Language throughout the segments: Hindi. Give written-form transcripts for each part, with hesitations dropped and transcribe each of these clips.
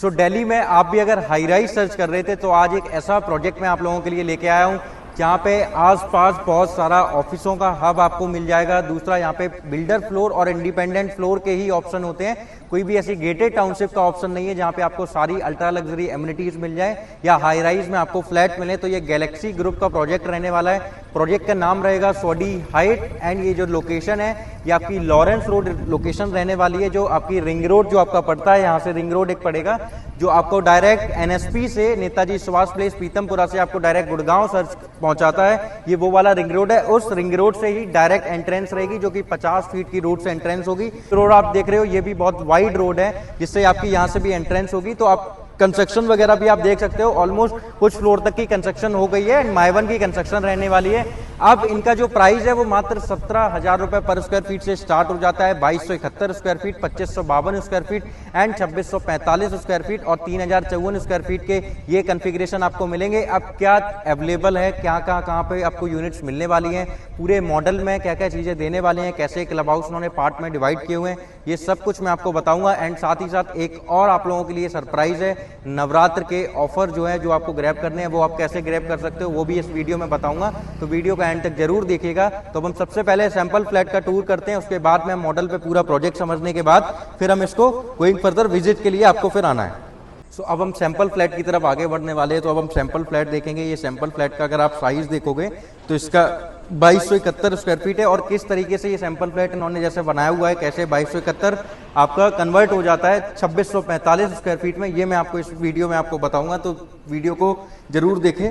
सो दिल्ली में आप भी अगर हाई राइज सर्च कर रहे थे तो आज एक ऐसा प्रोजेक्ट मैं आप लोगों के लिए लेके आया हूँ जहाँ पे आसपास बहुत सारा ऑफिसों का हब आपको मिल जाएगा। दूसरा यहाँ पे बिल्डर फ्लोर और इंडिपेंडेंट फ्लोर के ही ऑप्शन होते हैं, कोई भी ऐसी गेटेड टाउनशिप का ऑप्शन नहीं है जहाँ पे आपको सारी अल्ट्रा लग्जरी एमिनिटीज मिल जाए या हाई राइज में आपको फ्लैट मिले। तो ये गैलेक्सी ग्रुप का प्रोजेक्ट रहने वाला है। प्रोजेक्ट का नाम रहेगा सोडी हाइट एंड ये जो लोकेशन है ये आपकी लॉरेंस रोड लोकेशन रहने वाली है, जो आपकी रिंग रोड जो आपका पड़ता है, यहाँ से रिंग रोड एक पड़ेगा जो आपको डायरेक्ट एनएसपी से नेताजी सुभाष प्लेस पीतमपुरा से आपको डायरेक्ट गुड़गांव सर्च पहुंचाता है। ये वो वाला रिंग रोड है, उस रिंग रोड से ही डायरेक्ट एंट्रेंस रहेगी जो कि 50 फीट की रोड से एंट्रेंस होगी। रोड आप देख रहे हो ये भी बहुत वाइड रोड है जिससे आपकी यहाँ से भी एंट्रेंस होगी। तो आप कंस्ट्रक्शन वगैरह भी आप देख सकते हो, ऑलमोस्ट कुछ फ्लोर तक की कंस्ट्रक्शन हो गई है एंड माइवन की कंस्ट्रक्शन रहने वाली है। अब इनका जो प्राइस है वो मात्र 17,000 रुपए पर स्क्वायर फीट से स्टार्ट हो जाता है। 2271 square feet, 2552 square feet and 2645 square feet और 3054 स्क्वायर फीट के ये कॉन्फ़िगरेशन आपको मिलेंगे। अब क्या अवेलेबल है, क्या कहाँ पे आपको यूनिट्स मिलने वाली हैं, पूरे मॉडल में क्या क्या चीजें देने वाले हैं, कैसे क्लब हाउस उन्होंने पार्ट में डिवाइड किए हुए हैं, ये सब कुछ मैं आपको बताऊंगा। एंड साथ ही साथ एक और आप लोगों के लिए सरप्राइज है, नवरात्र के ऑफर जो है जो आपको ग्रैब करने हैं वो आप कैसे ग्रैब कर सकते हो वो भी इस वीडियो में बताऊंगा, तो वीडियो का एंड तक जरूर देखिएगा। तो हम सबसे पहले सैंपल फ्लैट का टूर करते हैं, उसके बाद में मॉडल पे पूरा प्रोजेक्ट समझने के बाद फिर हम इसको गोइंग फर्दर विजिट के लिए आपको फिर आना है। सो अब हम सैंपल फ्लैट की तरफ आगे बढ़ने वाले हैं। तो अब हम सैंपल फ्लैट देखेंगे। ये सैंपल फ्लैट का अगर आप साइज देखोगे तो इसका 2271 स्क्वायर फीट है और किस तरीके से ये सैंपल फ्लैट इन्होंने जैसे बनाया हुआ है, कैसे 2271 आपका कन्वर्ट हो जाता है 2645 स्क्वायर फीट में, ये मैं आपको इस वीडियो में आपको बताऊंगा, तो वीडियो को जरूर देखें।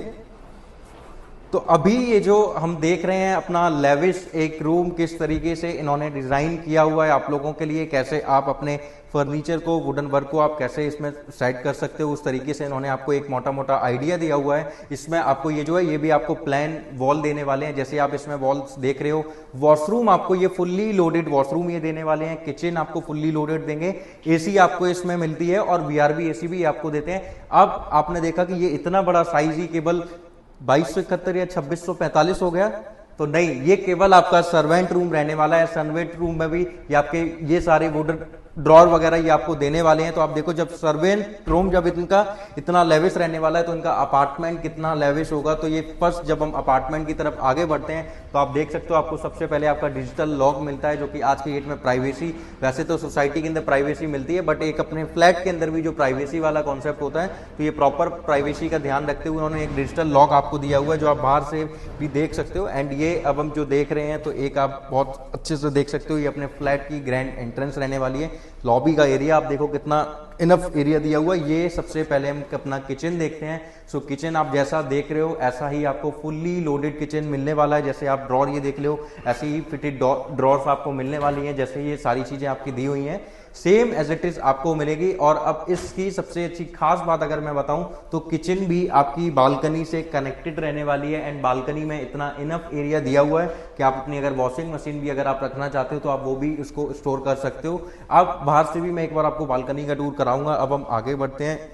तो अभी ये जो हम देख रहे हैं अपना लेविश एक रूम किस तरीके से इन्होंने डिजाइन किया हुआ है आप लोगों के लिए, कैसे आप अपने फर्नीचर को, वुडन वर्क को आप कैसे इसमें सेट कर सकते हो, उस तरीके से इन्होंने आपको एक मोटा मोटा आइडिया दिया हुआ है। इसमें आपको ये जो है ये भी आपको प्लान वॉल देने वाले हैं, जैसे आप इसमें वॉल्स देख रहे हो। वॉशरूम आपको ये फुल्ली लोडेड वॉशरूम ये देने वाले हैं, किचन आपको फुल्ली लोडेड देंगे, एसी आपको इसमें मिलती है और वीआरबी एसी भी आपको देते हैं। अब आपने देखा कि ये इतना बड़ा साइज ही केवल 2271 या 2645 हो गया, तो नहीं, ये केवल आपका सर्वेंट रूम रहने वाला है। सर्वेंट रूम में भी ये आपके ये सारे वुडन ड्रॉर वगैरह ये आपको देने वाले हैं। तो आप देखो जब सर्वेंट रूम जब इनका इतना लेविश रहने वाला है तो इनका अपार्टमेंट कितना लेविश होगा। तो ये फर्स्ट जब हम अपार्टमेंट की तरफ आगे बढ़ते हैं तो आप देख सकते हो आपको सबसे पहले आपका डिजिटल लॉक मिलता है, जो कि आज की डेट में प्राइवेसी, वैसे तो सोसाइटी के अंदर प्राइवेसी मिलती है बट एक अपने फ्लैट के अंदर भी जो प्राइवेसी वाला कॉन्सेप्ट होता है तो ये प्रॉपर प्राइवेसी का ध्यान रखते हुए उन्होंने एक डिजिटल लॉक आपको दिया हुआ है जो आप बाहर से भी देख सकते हो। एंड ये अब हम जो देख रहे हैं तो एक आप बहुत अच्छे से देख सकते हो ये अपने फ्लैट की ग्रैंड एंट्रेंस रहने वाली है। लॉबी का एरिया आप देखो कितना इनफ एरिया दिया हुआ है। ये सबसे पहले हम अपना किचन देखते हैं। सो किचन आप जैसा देख रहे हो ऐसा ही आपको फुल्ली लोडेड किचन मिलने वाला है। जैसे आप ड्रॉर ये देख लो ऐसे ही फिटेड ड्रॉर्स आपको मिलने वाली हैं, जैसे ये सारी चीजें आपकी दी हुई हैं सेम एज इट इज आपको मिलेगी। और अब इसकी सबसे अच्छी खास बात अगर मैं बताऊं तो किचन भी आपकी बालकनी से कनेक्टेड रहने वाली है एंड बालकनी में इतना इनफ एरिया दिया हुआ है कि आप अपनी अगर वॉशिंग मशीन भी अगर आप रखना चाहते हो तो आप वो भी उसको स्टोर कर सकते हो। अब बाहर से भी मैं एक बार आपको बालकनी का टूर कराऊंगा। अब हम आगे बढ़ते हैं।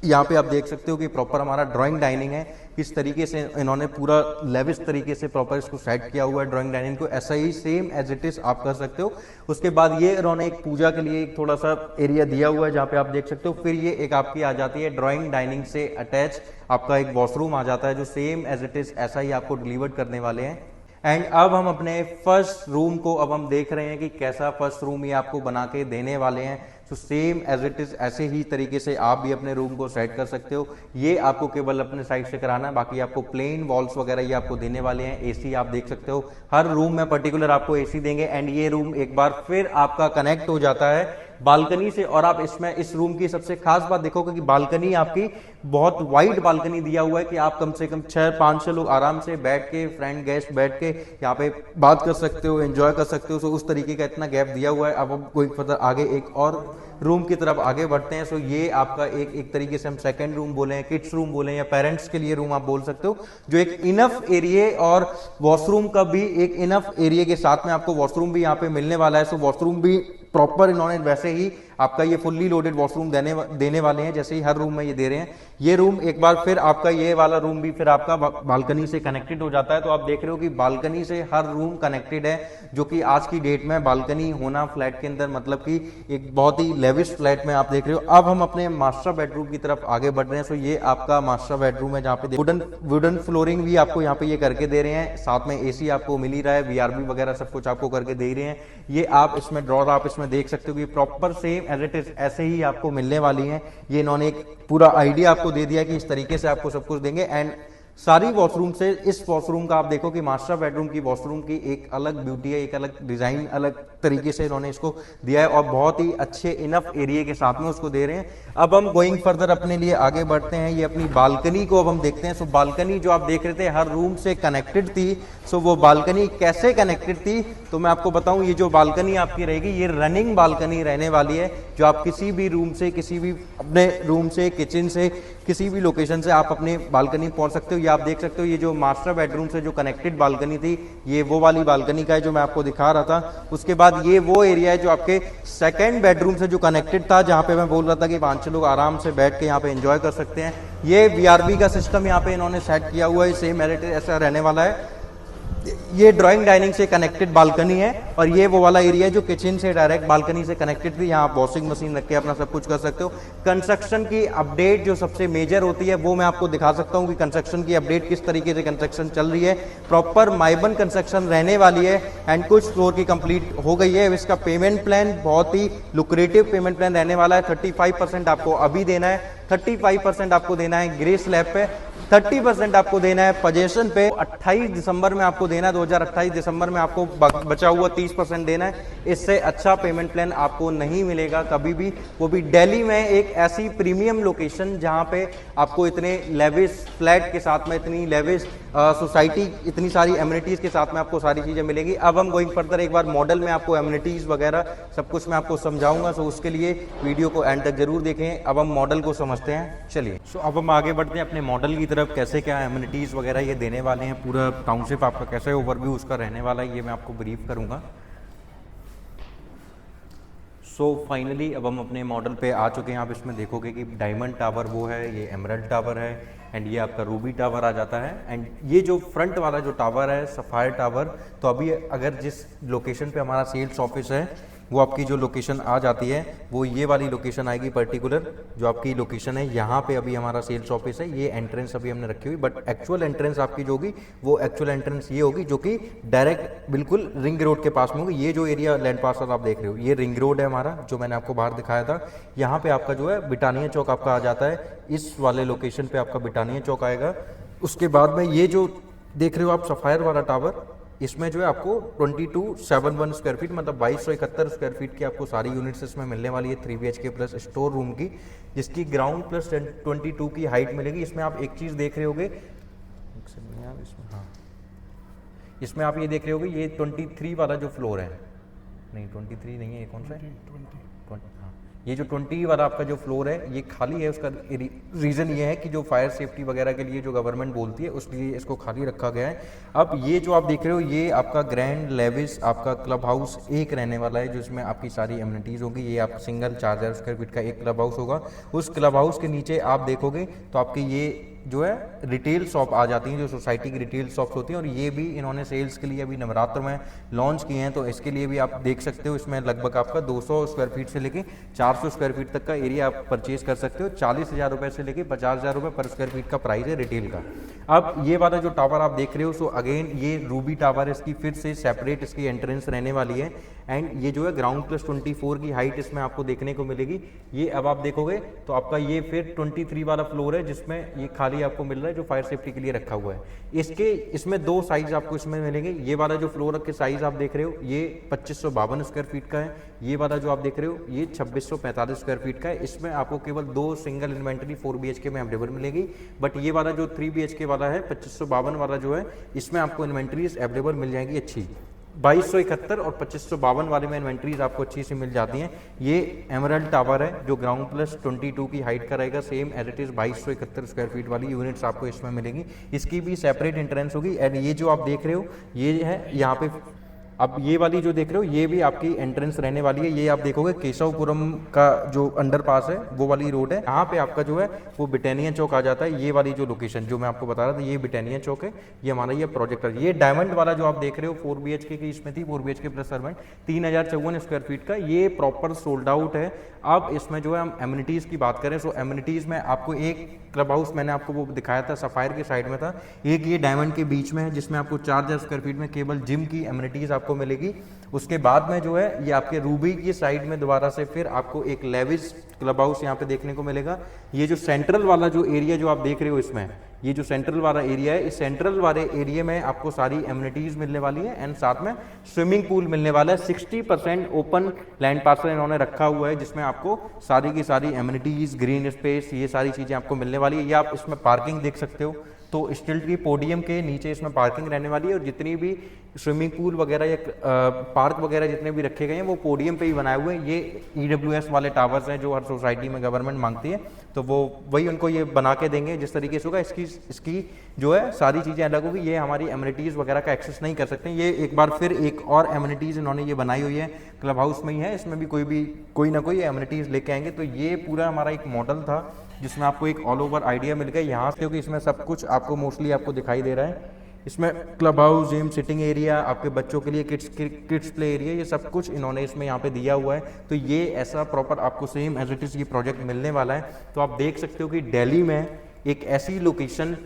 यहाँ पे आप देख सकते हो कि प्रॉपर हमारा ड्राइंग डाइनिंग है, किस तरीके से इन्होंने पूरा लेविश तरीके से प्रॉपर इसको सेट किया हुआ है ड्राइंग डाइनिंग को, ऐसा ही सेम एज इट इज आप कर सकते हो। उसके बाद ये इन्होंने एक पूजा के लिए एक थोड़ा सा एरिया दिया हुआ है जहाँ पे आप देख सकते हो। फिर ये एक आपकी आ जाती है ड्राइंग डाइनिंग से अटैच आपका एक वॉशरूम आ जाता है जो सेम एज इट इज ऐसा ही आपको डिलीवर करने वाले हैं। एंड अब हम अपने फर्स्ट रूम को अब हम देख रहे हैं कि कैसा फर्स्ट रूम ये आपको बना के देने वाले हैं। तो सेम एज इट इज ऐसे ही तरीके से आप भी अपने रूम को सेट कर सकते हो। ये आपको केवल अपने साइड से कराना है, बाकी आपको प्लेन वॉल्स वगैरह ये आपको देने वाले हैं। एसी आप देख सकते हो हर रूम में पर्टिकुलर आपको एसी देंगे। एंड ये रूम एक बार फिर आपका कनेक्ट हो जाता है बालकनी से। और आप इसमें इस रूम की सबसे खास बात देखोगे कि बालकनी आपकी बहुत वाइड बालकनी दिया हुआ है कि आप कम से कम 6-5 लोग आराम से बैठ के, फ्रेंड गेस्ट बैठ के यहाँ पे बात कर सकते हो, एंजॉय कर सकते हो। सो उस तरीके का इतना गैप दिया हुआ है। अब हम कोई फर्दर आगे एक और रूम की तरफ आगे बढ़ते हैं। सो ये आपका एक तरीके से हम सेकंड रूम बोले, किड्स रूम बोले या पेरेंट्स के लिए रूम आप बोल सकते हो, जो एक इनफ एरिया और वॉशरूम का भी एक इनफ एरिया के साथ में आपको वॉशरूम भी यहाँ पे मिलने वाला है। सो वॉशरूम भी प्रॉपर इन्होंने वैसे ही आपका ये फुल्ली लोडेड वॉशरूम देने वाले हैं, जैसे ही हर रूम में ये दे रहे हैं। ये रूम एक बार फिर आपका ये वाला रूम भी फिर आपका बालकनी से कनेक्टेड हो जाता है। तो आप देख रहे हो कि बालकनी से हर रूम कनेक्टेड है, जो कि आज की डेट में बालकनी होना फ्लैट के अंदर मतलब कि एक बहुत ही लेविश फ्लैट में आप देख रहे हो। अब हम अपने मास्टर बेडरूम की तरफ आगे बढ़ रहे हैं। सो ये आपका मास्टर बेडरूम है, जहाँ पे वुडन फ्लोरिंग भी आपको यहाँ पे ये करके दे रहे हैं, साथ में एसी आपको मिल ही रहा है, वीआरबी वगैरह सब कुछ आपको करके दे रहे हैं। ये आप इसमें ड्रॉर आप इसमें देख सकते हो कि proper same as it is ऐसे ही आपको मिलने वाली है। ये इन्होंने एक पूरा आइडिया आपको दे दिया कि इस तरीके से आपको सब कुछ देंगे। एंड सारी वॉशरूम से इस वॉशरूम का आप देखो कि मास्टर बेडरूम की वॉशरूम की एक अलग ब्यूटी है, एक अलग डिजाइन, अलग तरीके से इन्होंने इसको दिया है और बहुत ही अच्छे इनफ एरिया के साथ में उसको दे रहे हैं। अब हम गोइंग फर्दर अपने लिए आगे बढ़ते हैं। ये अपनी बालकनी को अब हम देखते हैं। सो बालकनी जो आप देख रहे थे हर रूम से कनेक्टेड थी। सो वो बालकनी कैसे कनेक्टेड थी तो मैं आपको बताऊं, ये जो बालकनी आपकी रहेगी ये रनिंग बालकनी रहने वाली है, जो आप किसी भी रूम से, किसी भी अपने रूम से, किचन से, किसी भी लोकेशन से आप अपने बालकनी पहुंच सकते हो। ये आप देख सकते हो, ये जो मास्टर बेडरूम से जो कनेक्टेड बालकनी थी ये वो वाली बालकनी का है जो मैं आपको दिखा रहा था। उसके बाद ये वो एरिया है जो आपके सेकंड बेडरूम से जो कनेक्टेड था, जहां पे मैं बोल रहा था कि 5-6 लोग आराम से बैठ के यहाँ पे एंजॉय कर सकते हैं। ये वीआरबी का सिस्टम यहाँ पे इन्होंने सेट किया हुआ है, सेम ऐसा रहने वाला है। ये ड्राइंग डाइनिंग से कनेक्टेड बालकनी है और ये वो वाला एरिया है जो किचन से डायरेक्ट बालकनी से कनेक्टेड थी। यहाँ आप वॉशिंग मशीन रख के अपना सब कुछ कर सकते हो। कंस्ट्रक्शन की अपडेट जो सबसे मेजर होती है वो मैं आपको दिखा सकता हूँ कि कंस्ट्रक्शन की अपडेट किस तरीके से कंस्ट्रक्शन चल रही है। प्रॉपर माइबन कंस्ट्रक्शन रहने वाली है एंड कुछ फ्लोर की कंप्लीट हो गई है। इसका पेमेंट प्लान बहुत ही लुक्रेटिव पेमेंट प्लान रहने वाला है। 35% आपको अभी देना है, 35% आपको देना है ग्रे स्लैब पे, 30% आपको देना है पोजेशन पे, 28 दिसंबर में आपको देना है, 2028 दिसंबर में आपको बचा हुआ 30% देना है। इससे अच्छा पेमेंट प्लान आपको नहीं मिलेगा कभी भी, वो भी दिल्ली में एक ऐसी प्रीमियम लोकेशन जहां पे आपको इतने लेविश फ्लैट के साथ में, इतनी लेविश सोसाइटी, इतनी सारी एमिनिटीज के साथ में आपको सारी चीजें मिलेगी। अब हम गोइंग फर्दर एक बार मॉडल में आपको एमिनिटीज वगैरह सब कुछ मैं आपको समझाऊंगा। सो उसके लिए वीडियो को एंड तक जरूर देखें। अब हम मॉडल को समझते हैं, चलिए। सो अब हम आगे बढ़ते हैं अपने मॉडल की तरफ। कैसे क्या एमिनिटीज वगैरह ये देने वाले हैं, पूरा टाउनशिप आपका कैसे ओवरव्यू उसका रहने वाला है, ये मैं आपको ब्रीफ करूंगा। सो फाइनली अब हम अपने मॉडल पे आ चुके हैं। आप इसमें देखोगे कि डायमंड टावर वो है, ये एमराल्ड टावर है एंड ये आपका रूबी टावर आ जाता है। एंड ये जो फ्रंट वाला जो टावर है सफायर टावर, तो अभी अगर जिस लोकेशन पे हमारा सेल्स ऑफिस है वो आपकी जो लोकेशन आ जाती है वो ये वाली लोकेशन आएगी। पर्टिकुलर जो आपकी लोकेशन है यहाँ पे अभी हमारा सेल्स ऑफिस है। ये एंट्रेंस अभी हमने रखी हुई, बट एक्चुअल एंट्रेंस आपकी जो होगी वो एक्चुअल एंट्रेंस ये होगी जो कि डायरेक्ट बिल्कुल रिंग रोड के पास में होगी। ये जो एरिया लैंड पार्सल आप देख रहे हो ये रिंग रोड है हमारा, जो मैंने आपको बाहर दिखाया था। यहाँ पे आपका जो है बिटानिया चौक आपका आ जाता है, इस वाले लोकेशन पे आपका बिटानिया चौक आएगा। उसके बाद में ये जो देख रहे हो आप सफायर वाला टावर, इसमें जो है आपको 2271 स्क्वायर फीट मतलब 2271 स्क्वायर फीट की आपको सारी यूनिट्स इसमें मिलने वाली है, 3 BHK प्लस स्टोर रूम की, जिसकी ग्राउंड प्लस 22 की हाइट मिलेगी। इसमें आप एक चीज़ देख रहे होगे, इसमें आप ये देख रहे होगे ये 23 वाला जो फ्लोर है, नहीं 23 नहीं है, ये कौन सा है, 20, हाँ, ये जो 20 वाला आपका जो फ्लोर है ये खाली है। उसका रीज़न ये है कि जो फायर सेफ्टी वगैरह के लिए जो गवर्नमेंट बोलती है उसलिए इसको खाली रखा गया है। अब ये जो आप देख रहे हो ये आपका ग्रैंड लेविस आपका क्लब हाउस एक रहने वाला है, जिसमें आपकी सारी एमिनिटीज़ होगी। ये आप सिंगल 4000 स्क्वायर फीट का एक क्लब हाउस होगा। उस क्लब हाउस के नीचे आप देखोगे तो आपकी ये जो है रिटेल शॉप आ जाती हैं, जो सोसाइटी की रिटेल शॉप्स होती हैं, और ये भी इन्होंने सेल्स के लिए अभी नवरात्र में लॉन्च किए हैं। तो इसके लिए भी आप देख सकते हो, इसमें लगभग आपका 200 स्क्वायर फीट से लेके 400 स्क्वायर फीट तक का एरिया आप परचेज कर सकते हो। 40,000 रुपये से लेके 50,000 रुपये पर स्क्वायर फीट का प्राइस है रिटेल का। अब ये वाला जो टावर आप देख रहे हो, सो अगेन ये रूबी टावर है, इसकी फिर से सेपरेट इसकी एंट्रेंस रहने वाली है। एंड ये जो है ग्राउंड प्लस 24 की हाइट इसमें आपको देखने को मिलेगी। ये अब आप देखोगे तो आपका ये फिर 23 वाला फ्लोर है, जिसमें ये खाली आपको मिल रहा है जो फायर सेफ्टी के लिए रखा हुआ है। इसमें 2 साइज आपको इसमें मिलेंगे। ये वाला जो फ्लोर के साइज आप देख रहे हो ये 2552 स्क्वायर फीट का है। ये वाला जो आप देख रहे हो ये 2645 स्क्वायर फीट का है। इसमें आपको केवल 2 सिंगल इन्वेंटरी 4 BHK में अवेलेबल मिलेगी। बट ये वाला जो 3 BHK वाला है 2552 वाला जो है, इसमें आपको इन्वेंट्रीज अवेलेबल मिल जाएंगी अच्छी। 2271 और 2552 वाले में इन्वेंट्रीज आपको अच्छी सी मिल जाती हैं। ये एमराल्ड टावर है जो ग्राउंड प्लस 22 की हाइट का रहेगा, same as it is 2271 square feet वाली यूनिट्स आपको इसमें मिलेंगी। इसकी भी सेपरेट एंट्रेंस होगी। एंड ये जो आप देख रहे हो ये है यहाँ पे अब ये वाली जो देख रहे हो ये भी आपकी एंट्रेंस रहने वाली है। ये आप देखोगे केशवपुरम का जो अंडरपास है वो वाली रोड है, यहाँ पे आपका जो है वो ब्रिटानिया चौक आ जाता है। ये वाली जो लोकेशन जो मैं आपको बता रहा था ये ब्रिटानिया चौक है, ये हमारा ये प्रोजेक्ट है। ये डायमंड वाला जो आप देख रहे हो 4 BHK की इसमें थी, 4 BHK plus servant 3054 square feet का, ये प्रॉपर सोल्ड आउट है। अब इसमें जो है हम एमिनिटीज़ की बात करें, सो एमिनिटीज़ में आपको एक क्लब हाउस मैंने आपको वो दिखाया था सफ़ायर के साइड में था, एक ये डायमंड के बीच में है जिसमें आपको 4000 स्क्वायर फीट में केवल जिम की एमिनिटीज़ आपको मिलेगी। उसके बाद में जो है ये आपके रूबी की साइड में दोबारा से फिर आपको एक लेविस क्लब हाउस यहाँ पे देखने को मिलेगा। ये जो सेंट्रल वाला जो एरिया जो आप देख रहे हो इसमें, ये जो सेंट्रल वाला एरिया है, इस सेंट्रल वाले एरिया में आपको सारी एमिनिटीज़ मिलने वाली है एंड साथ में स्विमिंग पूल मिलने वाला है। 60% ओपन लैंड पार्सल इन्होंने रखा हुआ है जिसमें आपको सारी की सारी एमिनिटीज़, ग्रीन स्पेस, ये सारी चीज़ें आपको मिलने वाली है। ये आप इसमें पार्किंग देख सकते हो, तो स्टिल्ट की पोडियम के नीचे इसमें पार्किंग रहने वाली है और जितनी भी स्विमिंग पूल वगैरह या पार्क वगैरह जितने भी रखे गए हैं वो पोडियम पे ही बनाए हुए हैं। ये EWS वाले टावर्स हैं जो हर सोसाइटी में गवर्नमेंट मांगती है, तो वो वही उनको ये बना के देंगे जिस तरीके से होगा। इसकी जो है सारी चीज़ें अलग होगी, ये हमारी एमिनिटीज़ वगैरह का एक्सेस नहीं कर सकते। ये एक बार फिर एक और एमिनिटीज़ इन्होंने ये बनाई हुई है, क्लब हाउस में ही है, इसमें भी कोई ना कोई एमिनिटीज़ लेके आएंगे। तो ये पूरा हमारा एक मॉडल था जिसमें आपको एक ऑल ओवर आइडिया मिल गया यहाँ से, क्योंकि इसमें सब कुछ आपको मोस्टली आपको दिखाई दे रहा है। इसमें club house, gym, sitting area, आपके बच्चों के लिए किड्स प्ले एरिया, ये सब कुछ इन्होंने इसमें यहाँ पे दिया हुआ है। तो ये ऐसा प्रॉपर आपको सेम एज इट इज़ ये प्रोजेक्ट मिलने वाला है। तो आप देख सकते हो कि दिल्ली में एक ऐसी लोकेशन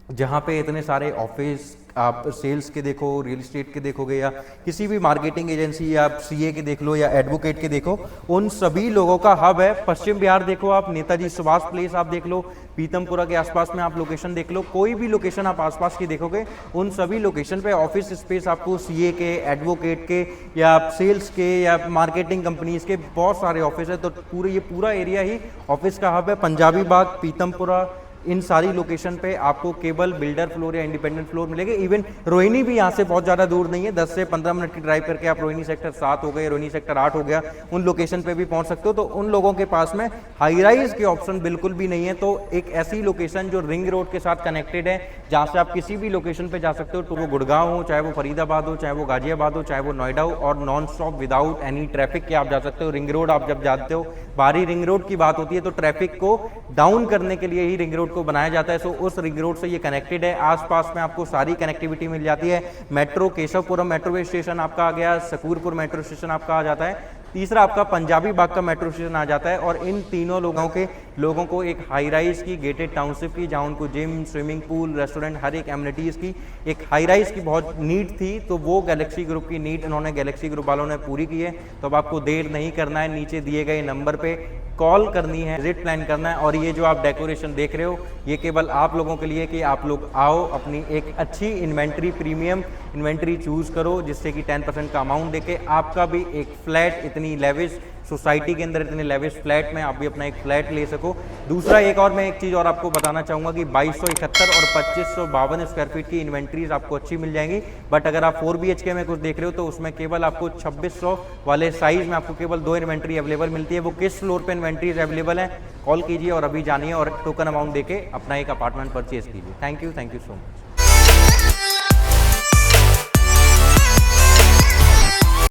जहाँ पे इतने सारे ऑफिस, आप सेल्स के देखो, रियल एस्टेट के देखोगे या किसी भी मार्केटिंग एजेंसी या आप CA के देख लो या एडवोकेट के देखो, उन सभी लोगों का हब है। पश्चिम बिहार देखो आप, नेताजी सुभाष प्लेस आप देख लो, पीतमपुरा के आसपास में आप लोकेशन देख लो, कोई भी लोकेशन आप आसपास की देखोगे उन सभी लोकेशन पे ऑफिस स्पेस आपको CA के, एडवोकेट के या सेल्स के या मार्केटिंग कंपनीज के बहुत सारे ऑफिस है। तो ये पूरा एरिया ही ऑफिस का हब है। पंजाबी बाग, पीतमपुरा, इन सारी लोकेशन पे आपको केवल बिल्डर फ्लोर या इंडिपेंडेंट फ्लोर मिलेंगे। इवन रोहिणी भी यहाँ से बहुत ज़्यादा दूर नहीं है, 10 से 15 मिनट की ड्राइव करके आप रोहिणी सेक्टर 7 हो गए, रोहिणी सेक्टर 8 हो गया, उन लोकेशन पे भी पहुँच सकते हो। तो उन लोगों के पास में हाई राइज के ऑप्शन बिल्कुल भी नहीं है। तो एक ऐसी लोकेशन जो रिंग रोड के साथ कनेक्टेड है, जहाँ से आप किसी भी लोकेशन पे जा सकते हो, तो वो गुड़गांव हो, चाहे वो फरीदाबाद हो, चाहे वो गाजियाबाद हो, चाहे वो नोएडा हो, और non stop without any traffic के आप जा सकते हो। रिंग रोड आप जब जाते हो, बाहरी रिंग रोड की बात होती है तो ट्रैफिक को डाउन करने के लिए ही रिंग रोड को बनाया जाता है। सो उस रिंग रोड से ये कनेक्टेड है। आसपास में आपको सारी कनेक्टिविटी मिल जाती है। मेट्रो, केशवपुरम मेट्रो स्टेशन आपका आ गया, सकूरपुर मेट्रो स्टेशन आपका आ जाता है, तीसरा आपका पंजाबी बाग का मेट्रो स्टेशन आ जाता है। और इन तीनों लोगों को एक हाई राइज की गेटेड टाउनशिप की, जहाँ उनको जिम, स्विमिंग पूल, रेस्टोरेंट, हर एक एमिनिटीज़ की एक हाई राइज की बहुत नीड थी। तो वो गैलेक्सी ग्रुप की नीड इन्होंने, गैलेक्सी ग्रुप वालों ने पूरी की है। तो अब आपको देर नहीं करना है, नीचे दिए गए नंबर पे कॉल करनी है, विजिट प्लान करना है। और ये जो आप डेकोरेशन देख रहे हो ये केवल आप लोगों के लिए कि आप लोग आओ, अपनी एक अच्छी इन्वेंट्री, प्रीमियम इन्वेंट्री चूज़ करो, जिससे कि 10% का अमाउंट देके आपका भी एक फ्लैट इतनी लेविश सोसाइटी के अंदर, इतने लेविश फ्लैट में आप भी अपना एक फ्लैट ले सको। दूसरा एक और मैं एक चीज़ और आपको बताना चाहूँगा कि 2271 और 2552 स्क्वायर फीट की इन्वेंट्रीज आपको अच्छी मिल जाएंगी। बट अगर आप 4 BHK में कुछ देख रहे हो तो उसमें केवल आपको 2600 वाले साइज में आपको केवल 2 इन्वेंट्री अवेलेबल मिलती है। वो किस फ्लोर पे इन्वेंट्रीज अवेलेबल है, कॉल कीजिए और अभी जानिए और टोकन अमाउंट देके अपना एक अपार्टमेंट परचेज कीजिए। Thank you so much.